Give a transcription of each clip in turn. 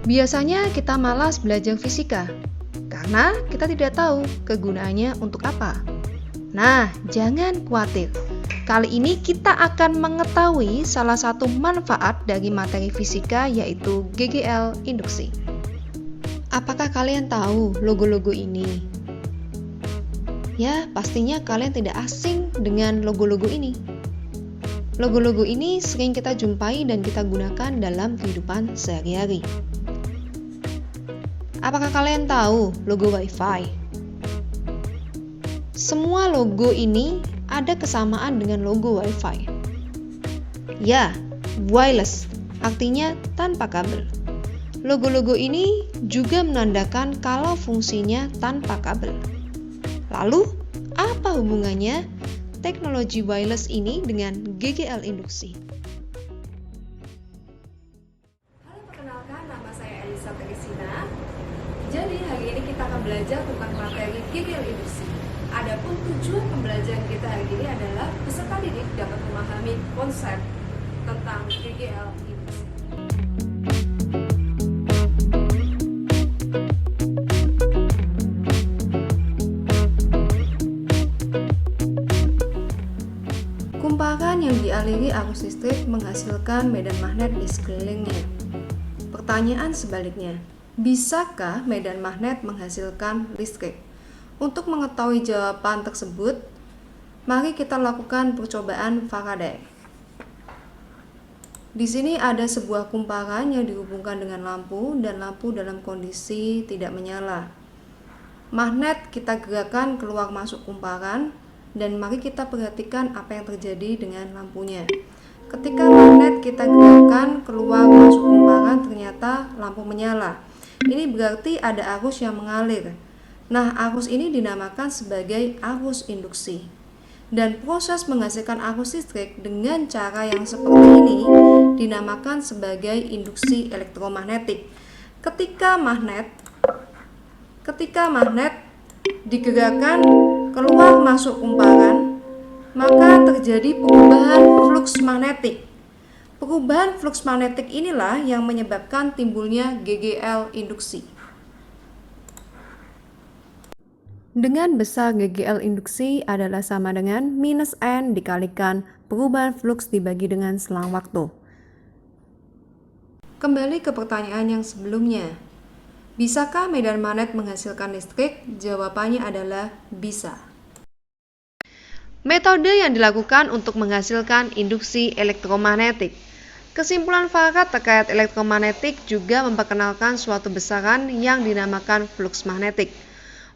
Biasanya kita malas belajar fisika karena kita tidak tahu kegunaannya untuk apa. Nah, jangan khawatir. Kali ini kita akan mengetahui salah satu manfaat dari materi fisika, yaitu GGL induksi. Apakah kalian tahu logo-logo ini? Ya, pastinya kalian tidak asing dengan logo-logo ini. Logo-logo ini sering kita jumpai dan kita gunakan dalam kehidupan sehari-hari. Apakah kalian tahu logo Wi-Fi? Semua logo ini ada kesamaan dengan logo Wi-Fi. Ya, wireless, artinya tanpa kabel. Logo-logo ini juga menandakan kalau fungsinya tanpa kabel. Lalu, apa hubungannya teknologi wireless ini dengan GGL induksi? Halo, perkenalkan, nama saya Elisa Teresina. Jadi hari ini kita akan belajar tentang materi GGL induksi. Adapun tujuan pembelajaran kita hari ini adalah peserta didik dapat memahami konsep tentang GGL induksi. Kumparan yang dialiri arus listrik menghasilkan medan magnet di sekelilingnya. Pertanyaan sebaliknya, bisakah medan magnet menghasilkan listrik? Untuk mengetahui jawaban tersebut, mari kita lakukan percobaan Faraday. Di sini ada sebuah kumparan yang dihubungkan dengan lampu dan lampu dalam kondisi tidak menyala. Magnet kita gerakkan keluar masuk kumparan dan mari kita perhatikan apa yang terjadi dengan lampunya. Ketika magnet kita gerakkan keluar masuk kumparan, ternyata lampu menyala. Ini berarti ada arus yang mengalir. Nah, arus ini dinamakan sebagai arus induksi. Dan proses menghasilkan arus listrik dengan cara yang seperti ini dinamakan sebagai induksi elektromagnetik. Ketika magnet digerakkan keluar masuk kumparan, maka terjadi perubahan fluks magnetik. Perubahan fluks magnetik inilah yang menyebabkan timbulnya GGL induksi. Dengan besar GGL induksi adalah sama dengan minus N dikalikan perubahan fluks dibagi dengan selang waktu. Kembali ke pertanyaan yang sebelumnya. Bisakah medan magnet menghasilkan listrik? Jawabannya adalah bisa. Metode yang dilakukan untuk menghasilkan induksi elektromagnetik. Kesimpulan Faraday terkait elektromagnetik juga memperkenalkan suatu besaran yang dinamakan fluks magnetik.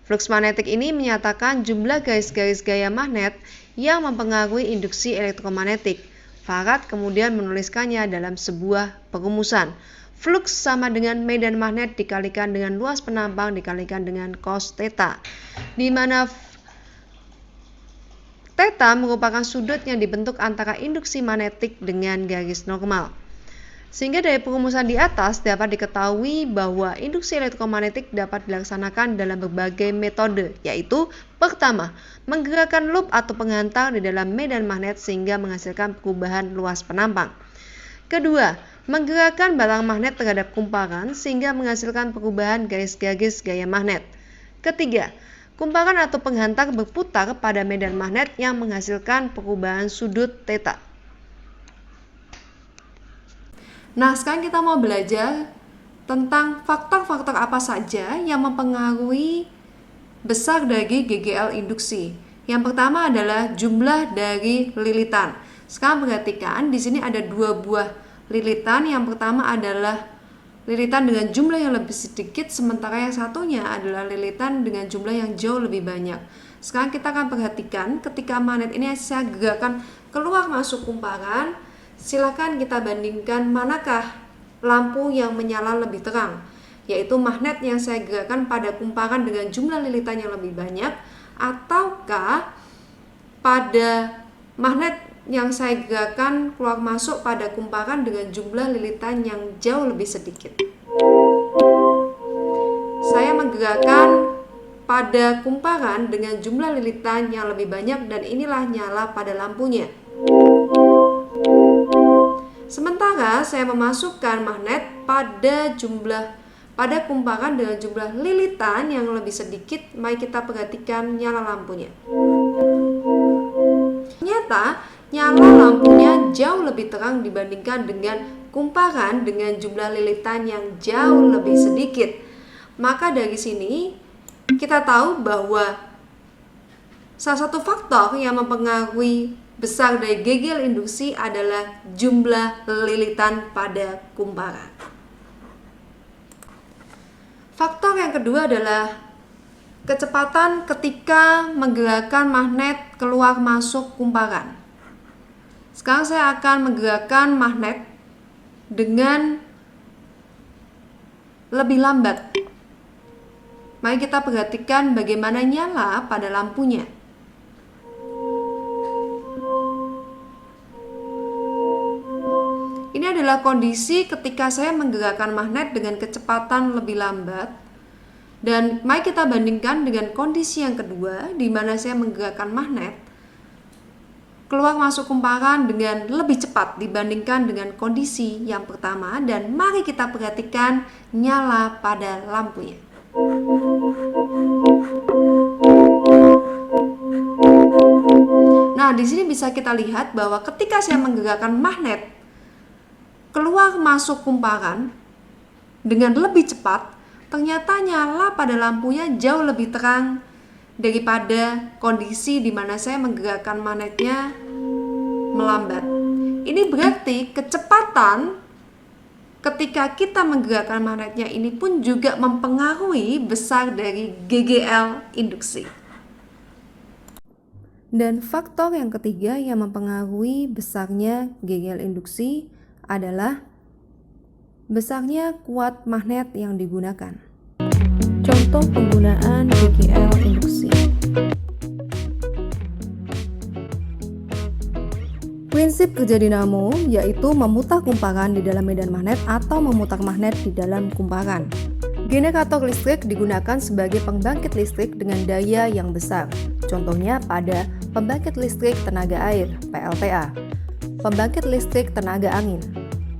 Fluks magnetik ini menyatakan jumlah garis-garis gaya magnet yang mempengaruhi induksi elektromagnetik. Faraday kemudian menuliskannya dalam sebuah perumusan. Fluks sama dengan medan magnet dikalikan dengan luas penampang dikalikan dengan cos theta, di mana theta merupakan sudut yang dibentuk antara induksi magnetik dengan garis normal. Sehingga dari perumusan di atas dapat diketahui bahwa induksi elektromagnetik dapat dilaksanakan dalam berbagai metode, yaitu pertama, menggerakkan loop atau penghantar di dalam medan magnet sehingga menghasilkan perubahan luas penampang. Kedua, menggerakkan barang magnet terhadap kumparan sehingga menghasilkan perubahan garis-garis gaya magnet. Ketiga, kumparan atau penghantar berputar pada medan magnet yang menghasilkan perubahan sudut theta. Nah, sekarang kita mau belajar tentang faktor-faktor apa saja yang mempengaruhi besar dari GGL induksi. Yang pertama adalah jumlah dari lilitan. Sekarang perhatikan, di sini ada dua buah lilitan. Yang pertama adalah lilitan dengan jumlah yang lebih sedikit, sementara yang satunya adalah lilitan dengan jumlah yang jauh lebih banyak. Sekarang kita akan perhatikan ketika magnet ini saya gerakkan keluar masuk kumparan, silakan kita bandingkan manakah lampu yang menyala lebih terang, yaitu magnet yang saya gerakkan pada kumparan dengan jumlah lilitan yang lebih banyak, ataukah pada magnet yang saya gerakkan keluar masuk pada kumparan dengan jumlah lilitan yang jauh lebih sedikit. Saya menggerakkan pada kumparan dengan jumlah lilitan yang lebih banyak dan inilah nyala pada lampunya. Sementara saya memasukkan magnet pada kumparan dengan jumlah lilitan yang lebih sedikit, mari kita perhatikan nyala lampunya. Ternyata nyala lampunya jauh lebih terang dibandingkan dengan kumparan dengan jumlah lilitan yang jauh lebih sedikit. Maka dari sini kita tahu bahwa salah satu faktor yang mempengaruhi besar dari GGL induksi adalah jumlah lilitan pada kumparan. Faktor yang kedua adalah kecepatan ketika menggerakkan magnet keluar masuk kumparan. Sekarang saya akan menggerakkan magnet dengan lebih lambat. Mari kita perhatikan bagaimana nyala pada lampunya. Ini adalah kondisi ketika saya menggerakkan magnet dengan kecepatan lebih lambat. Dan mari kita bandingkan dengan kondisi yang kedua, di mana saya menggerakkan magnet keluar masuk kumparan dengan lebih cepat dibandingkan dengan kondisi yang pertama. Dan mari kita perhatikan nyala pada lampunya. Nah, di sini bisa kita lihat bahwa ketika saya menggerakkan magnet keluar masuk kumparan dengan lebih cepat, ternyata nyala pada lampunya jauh lebih terang daripada kondisi di mana saya menggerakkan magnetnya melambat. Ini berarti kecepatan ketika kita menggerakkan magnetnya ini pun juga mempengaruhi besar dari GGL induksi. Dan faktor yang ketiga yang mempengaruhi besarnya GGL induksi adalah besarnya kuat magnet yang digunakan. Contoh penggunaan GGL induksi. Prinsip kerja dinamo yaitu memutar kumparan di dalam medan magnet atau memutar magnet di dalam kumparan. Generator listrik digunakan sebagai pembangkit listrik dengan daya yang besar. Contohnya pada pembangkit listrik tenaga air (PLTA), pembangkit listrik tenaga angin.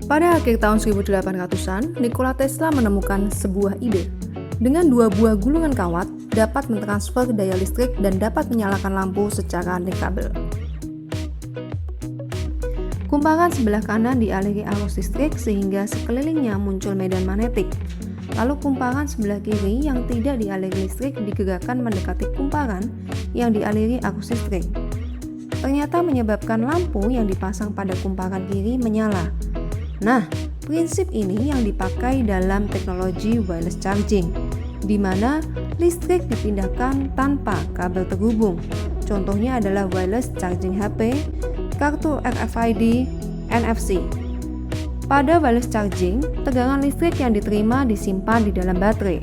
Pada akhir tahun 1800-an, Nikola Tesla menemukan sebuah ide. Dengan 2 buah gulungan kawat dapat mentransfer daya listrik dan dapat menyalakan lampu secara nirkabel. Kumparan sebelah kanan dialiri arus listrik sehingga sekelilingnya muncul medan magnetik. Lalu kumparan sebelah kiri yang tidak dialiri listrik digerakkan mendekati kumparan yang dialiri arus listrik. Ternyata menyebabkan lampu yang dipasang pada kumparan kiri menyala. Nah, prinsip ini yang dipakai dalam teknologi wireless charging, di mana listrik dipindahkan tanpa kabel terhubung. Contohnya adalah wireless charging HP, kartu RFID, NFC. Pada wireless charging, tegangan listrik yang diterima disimpan di dalam baterai.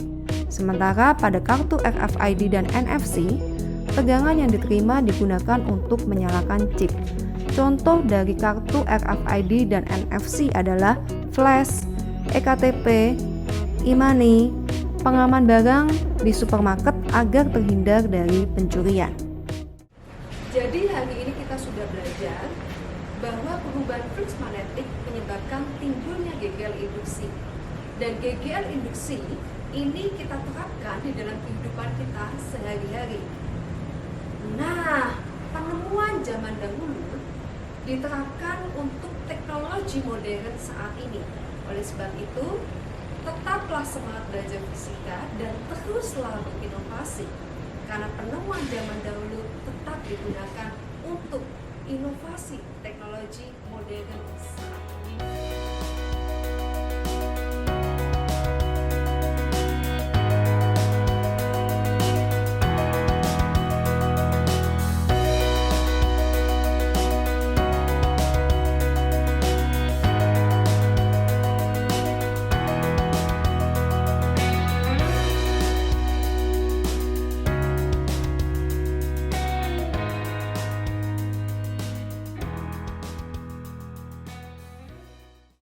Sementara pada kartu RFID dan NFC, tegangan yang diterima digunakan untuk menyalakan chip. Contoh dari kartu RFID dan NFC adalah flash, eKTP, e-money, pengaman barang di supermarket agar terhindar dari pencurian. Jadi hari ini kita sudah belajar bahwa perubahan flux magnetik menyebabkan timbulnya GGL induksi. Dan GGL induksi ini kita terapkan di dalam kehidupan kita sehari-hari. Nah, penemuan zaman dahulu diterapkan untuk teknologi modern saat ini. Oleh sebab itu, tetaplah semangat belajar fisika dan teruslah berinovasi, karena penemuan zaman dahulu tetap digunakan untuk inovasi teknologi modern saat ini.